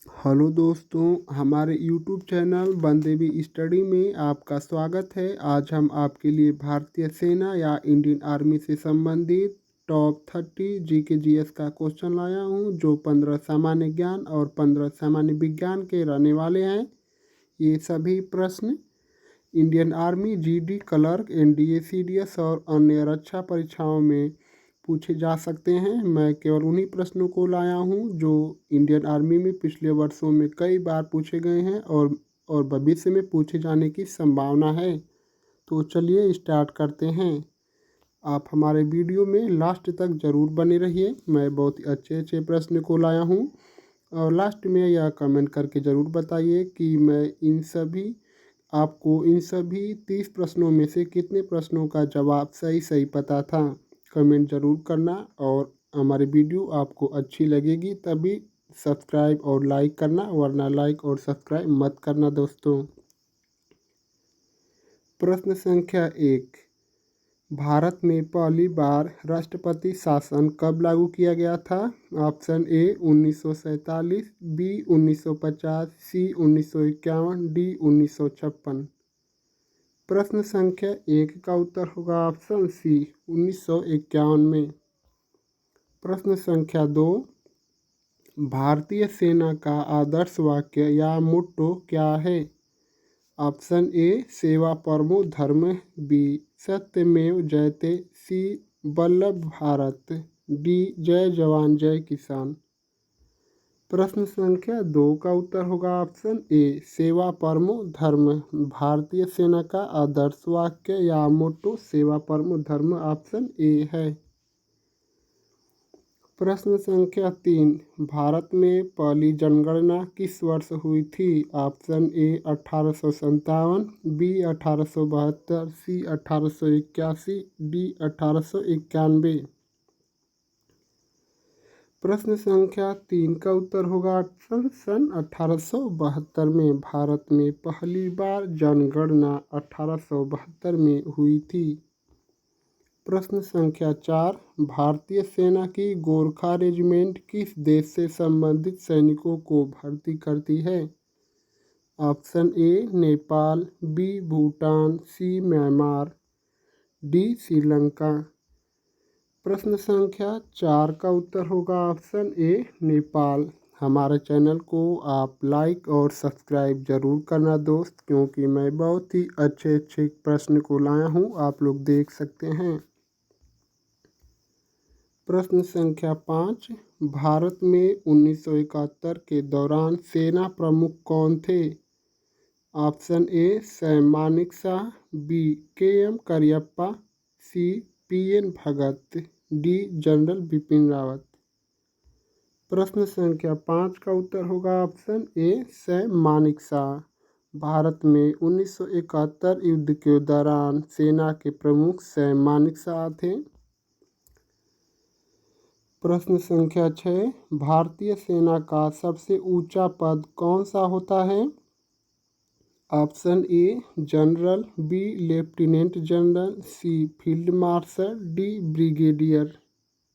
Hello दोस्तों, हमारे YouTube channel Bandevi study में आपका स्वागत है। आज हम आपके लिए भारतीय सेना या इंडियन आर्मी से संबंधित टॉप 30 जीके जीएस का क्वेश्चन लाया हूं, जो 15 सामान्य ज्ञान और 15 सामान्य विज्ञान के रहने वाले हैं। ये सभी प्रश्न Indian army, GD, clerk, NDA, CDS और अन्य रक्षा परीक्षाओं में पूछे जा सकते हैं। मैं केवल उन्हीं प्रश्नों को लाया हूं जो इंडियन आर्मी में पिछले वर्षों में कई बार पूछे गए हैं और भविष्य में पूछे जाने की संभावना है। तो चलिए स्टार्ट करते हैं। आप हमारे वीडियो में लास्ट तक ज़रूर बने रहिए। मैं बहुत ही अच्छे अच्छे प्रश्न को लाया हूं और लास्ट में यह कमेंट करके ज़रूर बताइए कि आपको इन सभी 30 प्रश्नों में से कितने प्रश्नों का जवाब सही सही पता था। कमेंट ज़रूर करना और हमारी वीडियो आपको अच्छी लगेगी तभी सब्सक्राइब और लाइक करना, वरना लाइक और सब्सक्राइब मत करना दोस्तों। प्रश्न संख्या 1, भारत में पहली बार राष्ट्रपति शासन कब लागू किया गया था? Option A 1947, B 1950, C 1951, D 1956। प्रश्न संख्या 1 का उत्तर होगा ऑप्शन सी 1951 में। प्रश्न संख्या 2, भारतीय सेना का आदर्श वाक्य या मोट्टो क्या है? ऑप्शन ए सेवा परमो धर्म, बी सत्यमेव जयते, सी वल्लभ भारत, डी जय जवान जय किसान। प्रश्न संख्या 2 का उत्तर होगा ऑप्शन ए सेवा परमो धर्म। भारतीय सेना का आदर्श वाक्य या मोट्टो सेवा परमो धर्म ऑप्शन ए है। प्रश्न संख्या 3, भारत में पहली जनगणना किस वर्ष हुई थी? Option A 1857, B 1872, C 1881, D 1891। प्रश्न संख्या 3 का उत्तर होगा ऑप्शन सन 1872 में। भारत में पहली बार जनगणना 1872 में हुई थी। प्रश्न संख्या 4, भारतीय सेना की गोरखा रेजिमेंट किस देश से संबंधित सैनिकों को भर्ती करती है? Option A Nepal, B Bhutan, C Myanmar, D Sri Lanka. प्रश्न संख्या 4 का उत्तर होगा ऑप्शन ए नेपाल। हमारे चैनल को आप लाइक और सब्सक्राइब ज़रूर करना दोस्त, क्योंकि मैं बहुत ही अच्छे अच्छे प्रश्न को लाया हूँ, आप लोग देख सकते हैं। प्रश्न संख्या 5, भारत में 1971 के दौरान सेना प्रमुख कौन थे? Option A Sam Manekshaw, B K M. Cariappa, C P N. Bhagat, D general Bipin Rawat. प्रश्न संख्या 5 का उत्तर होगा ऑप्शन ए सैम मानेकशॉ। भारत में 1971 युद्ध के दौरान सेना के प्रमुख सैम मानेकशॉ थे। प्रश्न संख्या 6, भारतीय सेना का सबसे ऊंचा पद कौन सा होता है? Option A general, B lieutenant general, C field marshal, D brigadier.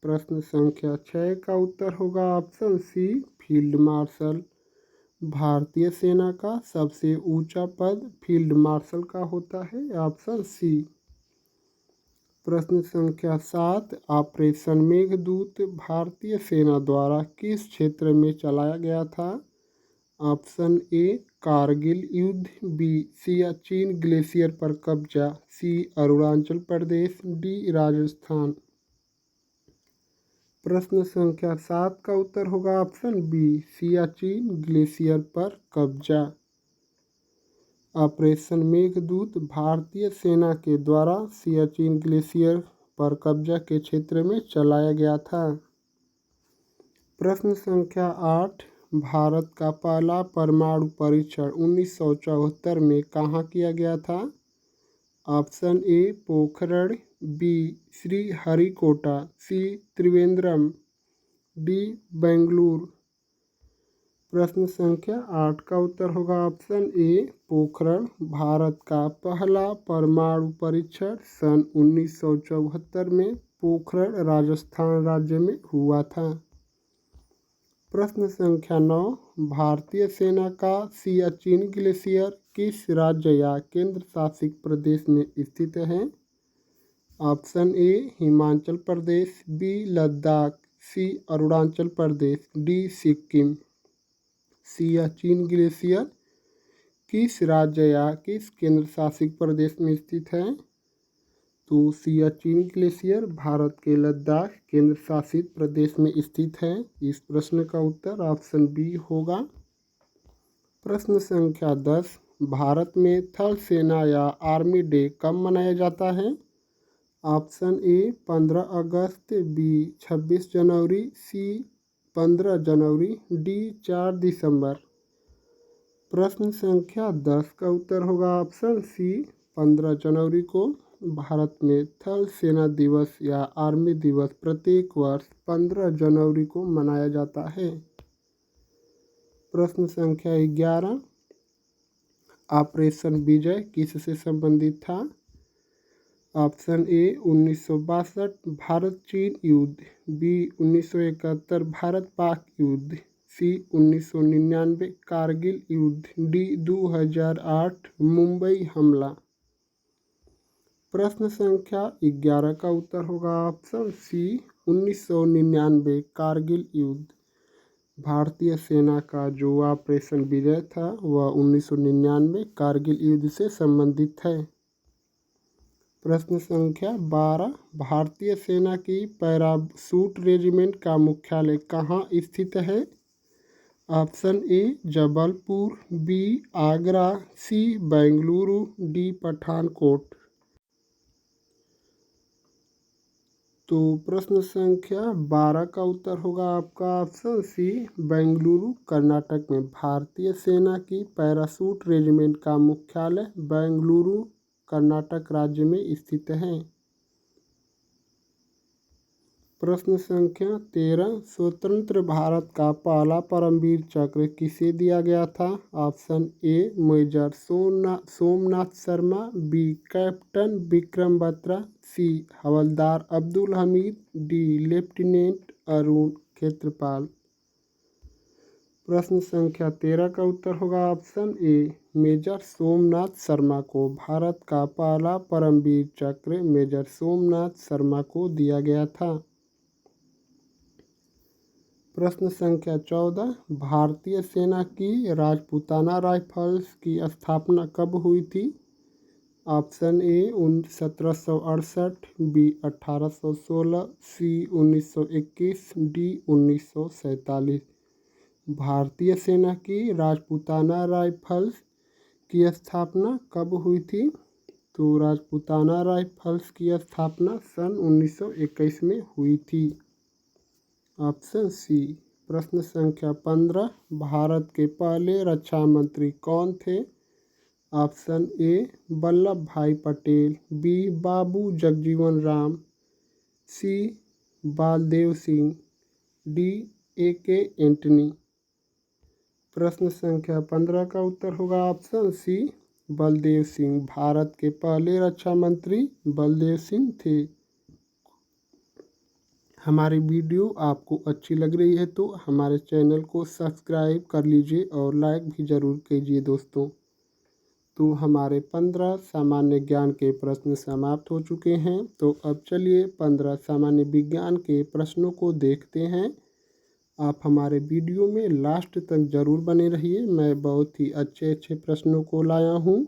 प्रश्न संख्या 6 का उत्तर होगा ऑप्शन सी फील्ड मार्शल। भारतीय सेना का सबसे ऊंचा पद फील्ड मार्शल का होता है, ऑप्शन सी। प्रश्न संख्या 7, ऑपरेशन मेघदूत भारतीय सेना द्वारा किस क्षेत्र में चलाया गया था? ऑप्शन ए कारगिल युद्ध, बी सियाचिन ग्लेशियर पर कब्जा, सी अरुणाचल प्रदेश, डी राजस्थान। प्रश्न संख्या 7 का उत्तर होगा ऑप्शन बी सियाचिन ग्लेशियर पर कब्जा। ऑपरेशन मेघदूत भारतीय सेना के द्वारा सियाचिन ग्लेशियर पर कब्जा के क्षेत्र में चलाया गया था। प्रश्न संख्या 8, भारत का पहला परमाणु परीक्षण 1974 में कहाँ किया गया था? Option A Pokhran, B Sriharikota, C Trivandrum, D Bengaluru. प्रश्न संख्या 8 का उत्तर होगा ऑप्शन ए पोखरण। भारत का पहला परमाणु परीक्षण सन 1974 में पोखरण राजस्थान राज्य में हुआ था। प्रश्न संख्या 9, भारतीय सेना का सियाचिन ग्लेशियर किस राज्य या केंद्र शासित प्रदेश में स्थित है? Option A Himachal Pradesh, B Ladakh, C Arunachal Pradesh, D Sikkim. Siachen glacier किस राज्य या किस केंद्र शासित प्रदेश में स्थित है? तो सियाचिन ग्लेशियर भारत के लद्दाख केंद्र शासित प्रदेश में स्थित है। इस प्रश्न का उत्तर ऑप्शन बी होगा। प्रश्न संख्या 10, भारत में थल सेना या आर्मी डे कब मनाया जाता है? ऑप्शन ए 15 अगस्त, बी 26 जनवरी, सी 15 जनवरी, डी 4 दिसंबर। प्रश्न संख्या 10 का उत्तर होगा ऑप्शन सी 15 जनवरी को। भारत में थल सेना दिवस या आर्मी दिवस प्रत्येक वर्ष 15 जनवरी को मनाया जाता है। प्रश्न संख्या 11, ऑपरेशन विजय किससे संबंधित था? ऑप्शन ए 1962 भारत चीन युद्ध, बी 1971 भारत पाक युद्ध, सी 1999 कारगिल युद्ध, डी 2008 मुंबई हमला। प्रश्न संख्या 11 का उत्तर होगा ऑप्शन सी 1999 कारगिल युद्ध। भारतीय सेना का जो ऑपरेशन विजय था वह 1999 कारगिल युद्ध से संबंधित है। प्रश्न संख्या 12, भारतीय सेना की पैराशूट रेजिमेंट का मुख्यालय कहाँ स्थित है? Option A Jabalpur, B Agra, C Bengaluru, D Pathankot. तो प्रश्न संख्या 12 का उत्तर होगा आपका ऑप्शन सी बेंगलुरु कर्नाटक में भारतीय सेना की पैराशूट रेजिमेंट का मुख्यालय बेंगलुरु कर्नाटक राज्य में स्थित है। प्रश्न संख्या 13, स्वतंत्र भारत का पहला परमवीर चक्र किसे दिया गया था? Option A major Somnath Sharma, B captain Vikram Batra, C havildar Abdul Hamid, D lieutenant Arun Khetarpal. प्रश्न संख्या 13 का उत्तर होगा option A major Somnath Sharma को भारत का पहला परमवीर चक्र मेजर सोमनाथ शर्मा को दिया गया था। प्रश्न संख्या 14, भारतीय सेना की राजपूताना राइफल्स की स्थापना कब हुई थी? Option A 1768, B 1816, C 1921, D 1947। भारतीय सेना की राजपूताना राइफल्स की स्थापना कब हुई थी? तो राजपूताना राइफल्स की स्थापना सन 1921 में हुई थी। Option C. प्रश्न संख्या 15, भारत के पहले रक्षा मंत्री कौन थे? Option A Vallabh Bhai Patel, B Babu Jagjivan Ram, C Baldev Singh, D A.K. Antony. प्रश्न संख्या 15 का उत्तर होगा ऑप्शन सी बलदेव सिंह। भारत के पहले रक्षा मंत्री बलदेव सिंह थे। हमारी वीडियो आपको अच्छी लग रही है तो हमारे चैनल को सब्सक्राइब कर लीजिए और लाइक भी ज़रूर कीजिए दोस्तों। तो हमारे 15 सामान्य ज्ञान के प्रश्न समाप्त हो चुके हैं। तो अब चलिए 15 सामान्य विज्ञान के प्रश्नों को देखते हैं। आप हमारे वीडियो में लास्ट तक ज़रूर बने रहिए। मैं बहुत ही अच्छे अच्छे प्रश्नों को लाया हूँ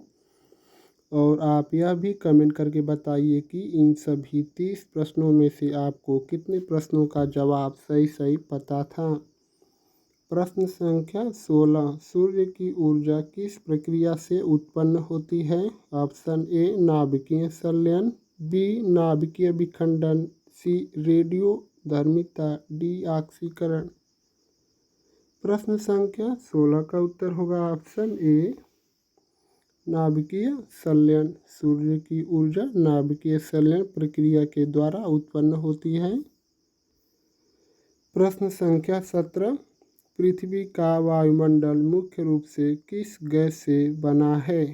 और आप यह भी कमेंट करके बताइए कि इन सभी 30 प्रश्नों में से आपको कितने प्रश्नों का जवाब सही पता था। प्रश्न संख्या 16, सूर्य की ऊर्जा किस प्रक्रिया से उत्पन्न होती है? ऑप्शन ए नाभिकीय संलयन, बी नाभिकीय विखंडन, सी रेडियोधर्मिता, डी ऑक्सीकरण। प्रश्न संख्या 16 का उत्तर होगा ऑप्शन ए नाभिकीय संलयन। सूर्य की ऊर्जा नाभिकीय संलयन प्रक्रिया के द्वारा उत्पन्न होती है। प्रश्न संख्या 17, पृथ्वी का वायुमंडल मुख्य रूप से किस गैस से बना है?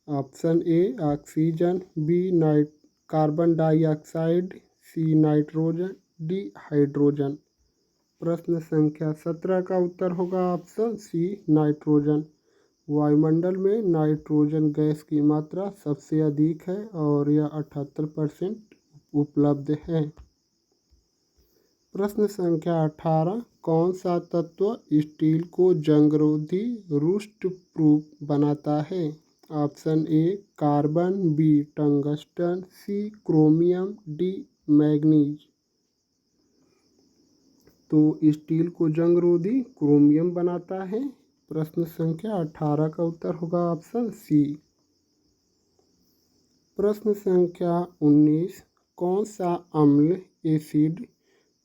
Option A oxygen, B carbon dioxide, C nitrogen, D hydrogen. प्रश्न संख्या 17 का उत्तर होगा ऑप्शन सी नाइट्रोजन। वायुमंडल में नाइट्रोजन गैस की मात्रा सबसे अधिक है और यह 78% उपलब्ध है। प्रश्न संख्या 18 कौन सा तत्व स्टील को जंगरोधी रूस्ट प्रूफ बनाता है? Option A carbon, B tungsten, C chromium, D manganese. तो स्टील को जंगरोधी क्रोमियम बनाता है। प्रश्न संख्या 18 का उत्तर होगा ऑप्शन सी। प्रश्न संख्या 19 कौन सा अम्ल एसिड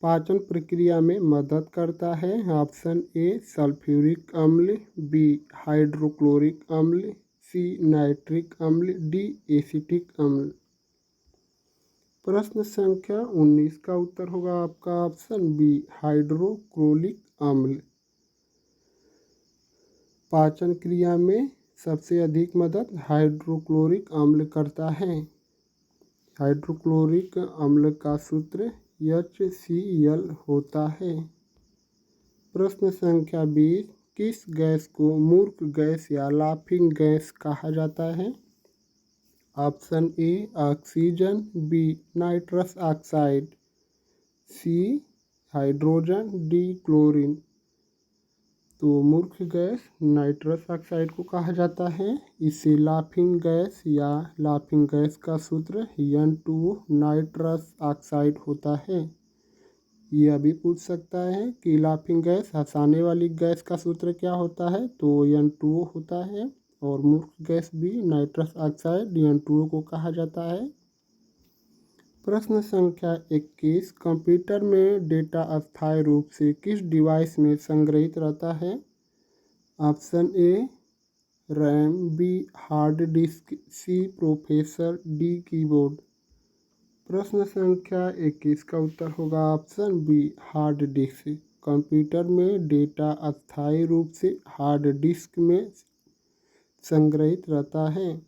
पाचन प्रक्रिया में मदद करता है? ऑप्शन ए सल्फ्यूरिक अम्ल, बी हाइड्रोक्लोरिक अम्ल, सी नाइट्रिक अम्ल, डी एसिटिक अम्ल। प्रश्न संख्या 19 का उत्तर होगा आपका ऑप्शन बी हाइड्रोक्लोरिक अम्ल। पाचन क्रिया में सबसे अधिक मदद हाइड्रोक्लोरिक अम्ल करता है। हाइड्रोक्लोरिक अम्ल का सूत्र HCl होता है। प्रश्न संख्या 20 किस गैस को मूर्ख गैस या लाफिंग गैस कहा जाता है? Option A oxygen, B nitrous oxide, C hydrogen, D chlorine. तो मूर्ख गैस नाइट्रस ऑक्साइड को कहा जाता है। इसे लाफिंग गैस या लाफिंग गैस का सूत्र N2O नाइट्रस ऑक्साइड होता है। यह भी पूछ सकता है कि लाफिंग गैस हंसाने वाली गैस का सूत्र क्या होता है? तो N2O होता है और मूर्ख गैस भी नाइट्रस ऑक्साइड N2O को कहा जाता है। प्रश्न संख्या 21 कंप्यूटर में डेटा अस्थायी रूप से किस डिवाइस में संग्रहित रहता है? Option A RAM, B hard disk, C processor, D keyboard. प्रश्न संख्या 21 का उत्तर होगा option B hard disk. Computer में डेटा अस्थायी रूप से हार्ड डिस्क में संग्रहित रहता है।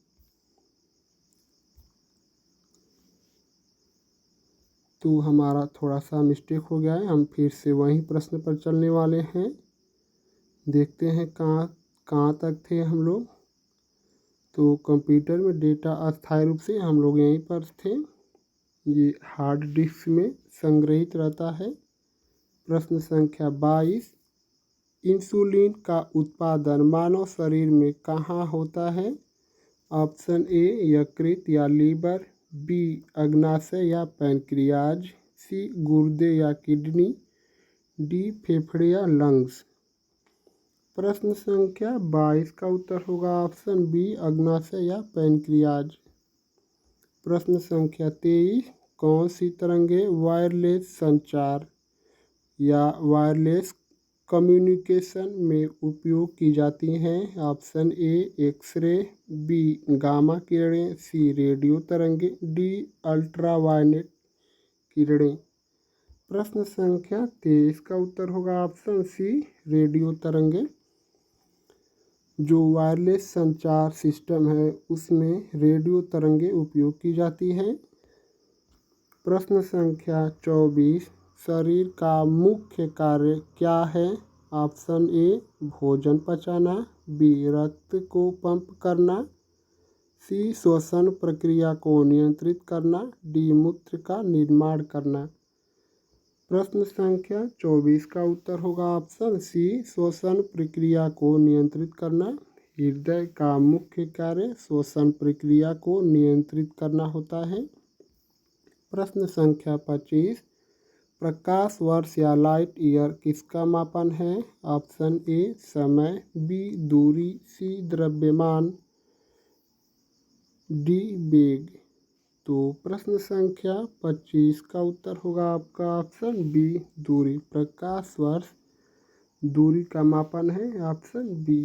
तो हमारा थोड़ा सा मिस्टेक हो गया है, हम फिर से वही प्रश्न पर चलने वाले हैं। देखते हैं कहाँ तक थे हम लोग। तो कंप्यूटर में डेटा अस्थायी रूप से हम लोग यहीं पर थे। ये हार्ड डिस्क में संग्रहित रहता है। प्रश्न संख्या 22 इंसुलिन का उत्पादन मानव शरीर में कहाँ होता है? ऑप्शन ए यकृत या लीवर, बी अग्नाशय या पैनक्रियाज, सी गुर्दे या किडनी, डी फेफड़े या लंग्स। प्रश्न संख्या 22 का उत्तर होगा ऑप्शन बी अग्नाशय या पैनक्रियाज। प्रश्न संख्या 23 कौन सी तरंगे वायरलेस संचार या वायरलेस कम्युनिकेशन में उपयोग की जाती हैं? Option A x-ray, B gamma किरणें, सी रेडियो तरंगे, डी अल्ट्रावायलेट किरणें। प्रश्न संख्या 23 का उत्तर होगा ऑप्शन सी रेडियो तरंगे। जो वायरलेस संचार सिस्टम है उसमें रेडियो तरंगे उपयोग की जाती है। प्रश्न संख्या 24 शरीर का मुख्य कार्य क्या है? ऑप्शन ए भोजन पचाना, बी रक्त को पंप करना, सी श्वसन प्रक्रिया को नियंत्रित करना, डी मूत्र का निर्माण करना। प्रश्न संख्या 24 का उत्तर होगा ऑप्शन सी श्वसन प्रक्रिया को नियंत्रित करना। हृदय का मुख्य कार्य श्वसन प्रक्रिया को नियंत्रित करना होता है। प्रश्न संख्या 25 प्रकाश वर्ष या लाइट ईयर किसका मापन है? ऑप्शन ए समय, बी दूरी, सी द्रव्यमान, डी वेग। तो प्रश्न संख्या 25 का उत्तर होगा आपका ऑप्शन बी दूरी। प्रकाश वर्ष दूरी का मापन है ऑप्शन बी।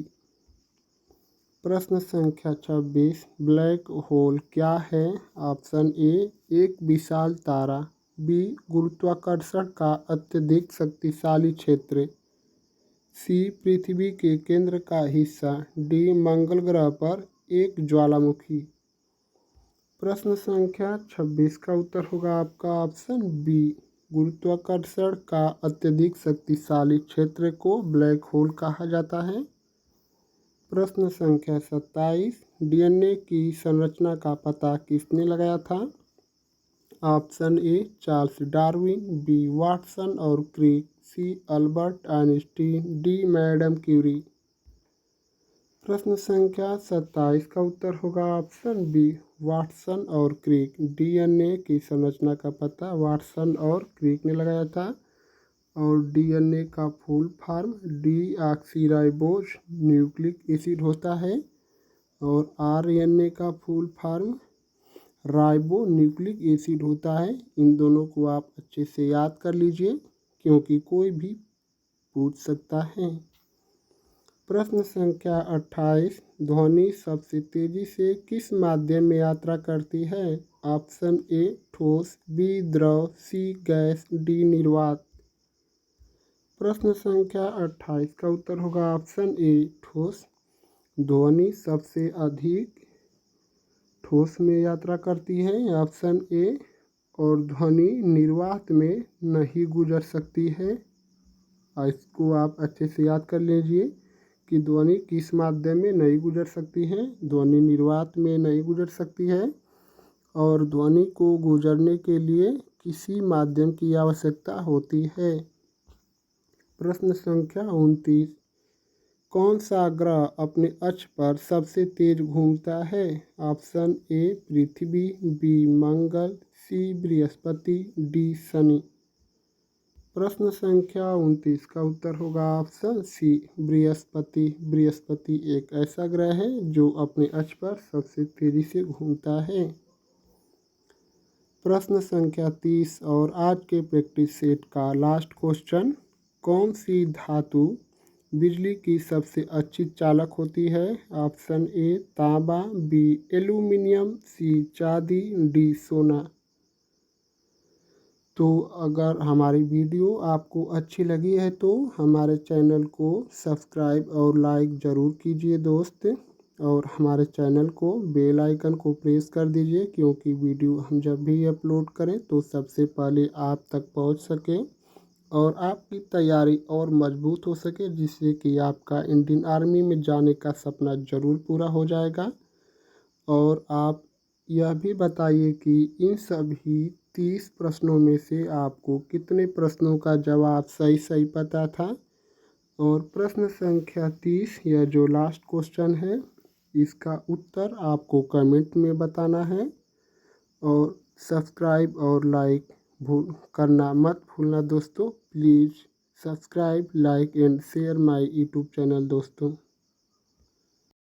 प्रश्न संख्या 26 ब्लैक होल क्या है? ऑप्शन ए एक विशाल तारा, बी गुरुत्वाकर्षण का अत्यधिक शक्तिशाली क्षेत्र, सी पृथ्वी के केंद्र का हिस्सा, डी मंगल ग्रह पर एक ज्वालामुखी। प्रश्न संख्या 26 का उत्तर होगा आपका ऑप्शन बी गुरुत्वाकर्षण का अत्यधिक शक्तिशाली क्षेत्र को ब्लैक होल कहा जाता है। प्रश्न संख्या 27, डीएनए की संरचना का पता किसने लगाया था? Option A Charles Darwin, B Watson और Crick, C Albert Einstein, D madam Curie. प्रश्न संख्या 27 का उत्तर होगा ऑप्शन बी वाटसन और क्रिक। डीएनए की संरचना का पता वाटसन और क्रिक ने लगाया था। और डीएनए का full form deoxyribose nucleic acid होता है और आरएनए का full form ribo nucleic acid होता है। इन दोनों को आप अच्छे से याद कर लीजिए क्योंकि कोई भी पूछ सकता है। प्रश्न संख्या 28, ध्वनि सबसे तेजी से किस माध्यम में यात्रा करती है? ऑप्शन ए ठोस, बी द्रव, सी गैस, डी निर्वात। प्रश्न संख्या 28 का उत्तर होगा ऑप्शन ए ठोस। ध्वनि सबसे अधिक ठोस में यात्रा करती है ऑप्शन ए। और ध्वनि निर्वात में नहीं गुजर सकती है। इसको आप अच्छे से याद कर लीजिए कि ध्वनि किस माध्यम में नहीं गुजर सकती है। ध्वनि निर्वात में नहीं गुजर सकती है और ध्वनि को गुजरने के लिए किसी माध्यम की आवश्यकता होती है। प्रश्न संख्या 29, कौन सा ग्रह अपने अक्ष पर सबसे तेज घूमता है? ऑप्शन ए पृथ्वी, बी मंगल, सी बृहस्पति, डी शनि। प्रश्न संख्या 29 का उत्तर होगा ऑप्शन सी बृहस्पति। बृहस्पति एक ऐसा ग्रह है जो अपने अक्ष पर सबसे तेजी से घूमता है। प्रश्न संख्या 30 और आज के प्रैक्टिस सेट का लास्ट क्वेश्चन, कौन सी धातु बिजली की सबसे अच्छी चालक होती है? ऑप्शन ए तांबा, बी एल्यूमिनियम, सी चांदी, डी सोना। तो अगर हमारी वीडियो आपको अच्छी लगी है तो हमारे चैनल को सब्सक्राइब और लाइक ज़रूर कीजिए दोस्त। और हमारे चैनल को बेल आइकन को प्रेस कर दीजिए क्योंकि वीडियो हम जब भी अपलोड करें तो सबसे पहले आप तक पहुंच सके और आपकी तैयारी और मजबूत हो सके, जिससे कि आपका इंडियन आर्मी में जाने का सपना ज़रूर पूरा हो जाएगा। और आप यह भी बताइए कि इन सभी 30 प्रश्नों में से आपको कितने प्रश्नों का जवाब सही पता था। और प्रश्न संख्या 30 यह जो लास्ट क्वेश्चन है इसका उत्तर आपको कमेंट में बताना है। और सब्सक्राइब और लाइक करना मत भूलना दोस्तों। Please subscribe, like and share my YouTube channel दोस्तों।